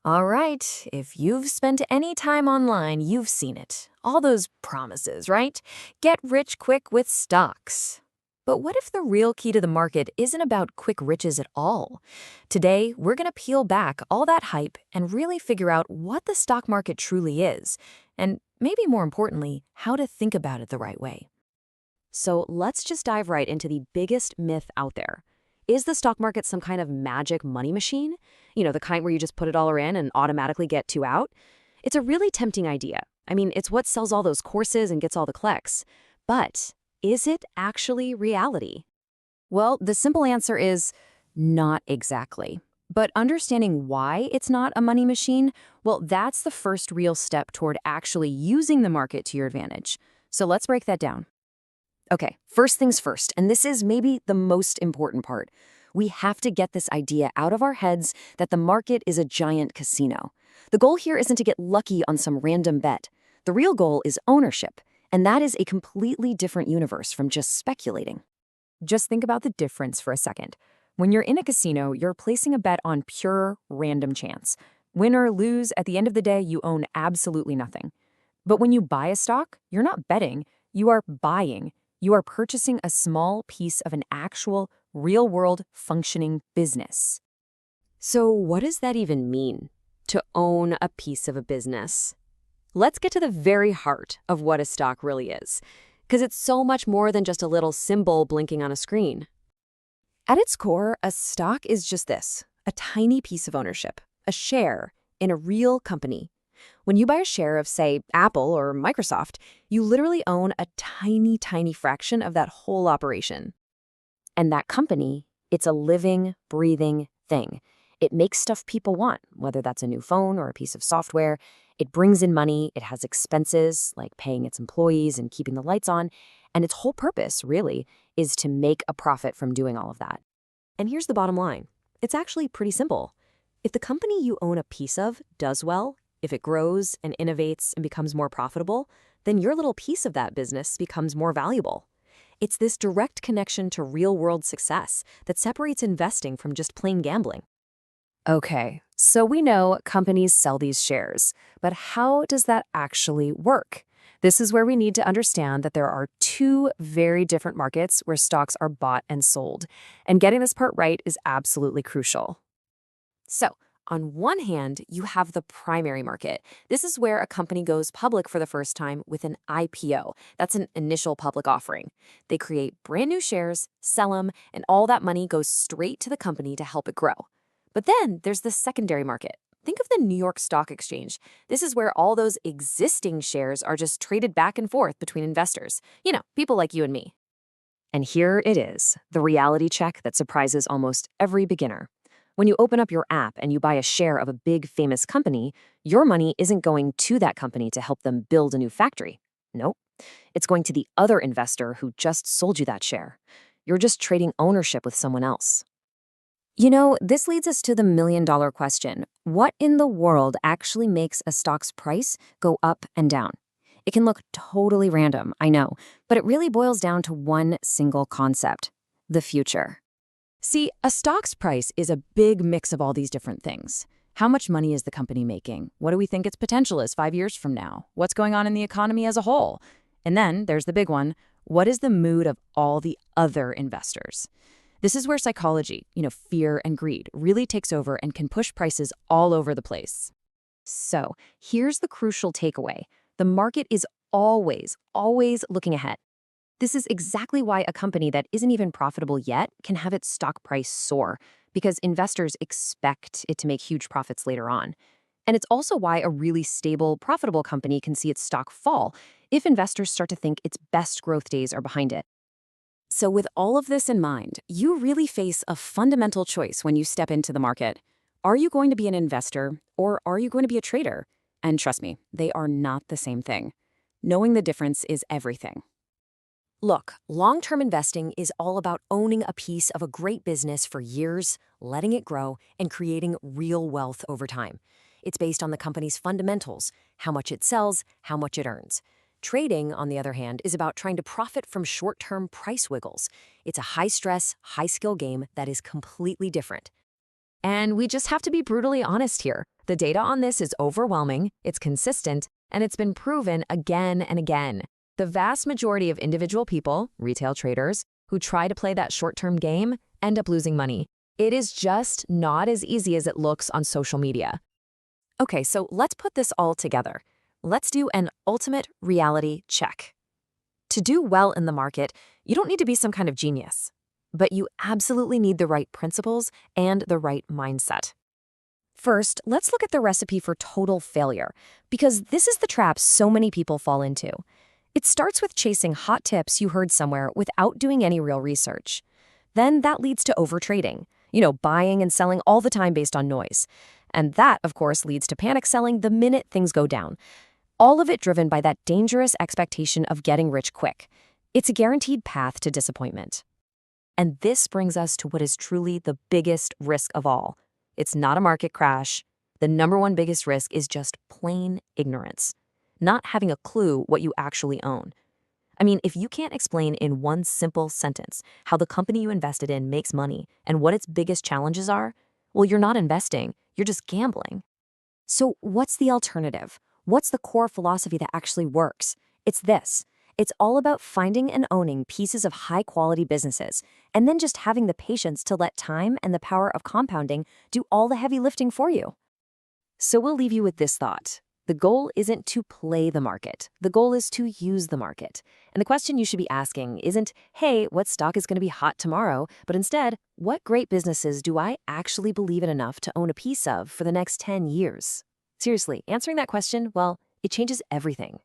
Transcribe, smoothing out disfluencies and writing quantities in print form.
All right, if you've spent any time online, you've seen it. All those promises, right? Get rich quick with stocks. But what if the real key to the market isn't about quick riches at all? Today, we're going to peel back all that hype and really figure out what the stock market truly is, and maybe more importantly, how to think about it the right way. So let's just dive right into the biggest myth out there. Is the stock market some kind of magic money machine? The kind where you just put it all in and automatically get two out? It's a really tempting idea. I mean, it's what sells all those courses and gets all the clicks. But is it actually reality? Well, the simple answer is not exactly. But understanding why it's not a money machine, well, that's the first real step toward actually using the market to your advantage. So let's break that down. Okay, first things first, and this is maybe the most important part. We have to get this idea out of our heads that the market is a giant casino. The goal here isn't to get lucky on some random bet. The real goal is ownership, and that is a completely different universe from just speculating. Just think about the difference for a second. When you're in a casino, you're placing a bet on pure random chance. Win or lose, at the end of the day, you own absolutely nothing. But when you buy a stock, you're not betting, you are buying. You are purchasing a small piece of an actual, real-world functioning business. So what does that even mean, to own a piece of a business? Let's get to the very heart of what a stock really is, because it's so much more than just a little symbol blinking on a screen. At its core, a stock is just this, a tiny piece of ownership, a share in a real company. When you buy a share of, say, Apple or Microsoft, you literally own a tiny, tiny fraction of that whole operation. And that company, it's a living, breathing thing. It makes stuff people want, whether that's a new phone or a piece of software. It brings in money, it has expenses, like paying its employees and keeping the lights on, and its whole purpose, really, is to make a profit from doing all of that. And here's the bottom line. It's actually pretty simple. If the company you own a piece of does well, if it grows and innovates and becomes more profitable, then your little piece of that business becomes more valuable. It's this direct connection to real-world success that separates investing from just plain gambling. Okay, so we know companies sell these shares, but how does that actually work? This is where we need to understand that there are two very different markets where stocks are bought and sold, and getting this part right is absolutely crucial. So, on one hand, you have the primary market. This is where a company goes public for the first time with an IPO. That's an initial public offering. They create brand new shares, sell them, and all that money goes straight to the company to help it grow. But then there's the secondary market. Think of the New York Stock Exchange. This is where all those existing shares are just traded back and forth between investors. People like you and me. And here it is, the reality check that surprises almost every beginner. When you open up your app and you buy a share of a big famous company, your money isn't going to that company to help them build a new factory. Nope. It's going to the other investor who just sold you that share. You're just trading ownership with someone else. This leads us to the million-dollar question. What in the world actually makes a stock's price go up and down? It can look totally random, I know, but it really boils down to one single concept: the future. See, a stock's price is a big mix of all these different things. How much money is the company making? What do we think its potential is 5 years from now? What's going on in the economy as a whole? And then there's the big one. What is the mood of all the other investors? This is where psychology, fear and greed, really takes over and can push prices all over the place. So here's the crucial takeaway. The market is always, always looking ahead. This is exactly why a company that isn't even profitable yet can have its stock price soar, because investors expect it to make huge profits later on. And it's also why a really stable, profitable company can see its stock fall if investors start to think its best growth days are behind it. So with all of this in mind, you really face a fundamental choice when you step into the market. Are you going to be an investor, or are you going to be a trader? And trust me, they are not the same thing. Knowing the difference is everything. Look, long-term investing is all about owning a piece of a great business for years, letting it grow, and creating real wealth over time. It's based on the company's fundamentals, how much it sells, how much it earns. Trading, on the other hand, is about trying to profit from short-term price wiggles. It's a high-stress, high-skill game that is completely different. And we just have to be brutally honest here. The data on this is overwhelming, it's consistent, and it's been proven again and again. The vast majority of individual people, retail traders, who try to play that short-term game end up losing money. It is just not as easy as it looks on social media. Okay, so let's put this all together. Let's do an ultimate reality check. To do well in the market, you don't need to be some kind of genius, but you absolutely need the right principles and the right mindset. First, let's look at the recipe for total failure, because this is the trap so many people fall into. It starts with chasing hot tips you heard somewhere without doing any real research. Then that leads to overtrading, buying and selling all the time based on noise. And that, of course, leads to panic selling the minute things go down. All of it driven by that dangerous expectation of getting rich quick. It's a guaranteed path to disappointment. And this brings us to what is truly the biggest risk of all. It's not a market crash. The number one biggest risk is just plain ignorance, not having a clue what you actually own. I mean, if you can't explain in one simple sentence how the company you invested in makes money and what its biggest challenges are, well, you're not investing, you're just gambling. So what's the alternative? What's the core philosophy that actually works? It's this. It's all about finding and owning pieces of high-quality businesses, and then just having the patience to let time and the power of compounding do all the heavy lifting for you. So we'll leave you with this thought. The goal isn't to play the market. The goal is to use the market. And the question you should be asking isn't, hey, what stock is going to be hot tomorrow? But instead, what great businesses do I actually believe in enough to own a piece of for the next 10 years? Seriously, answering that question, well, it changes everything.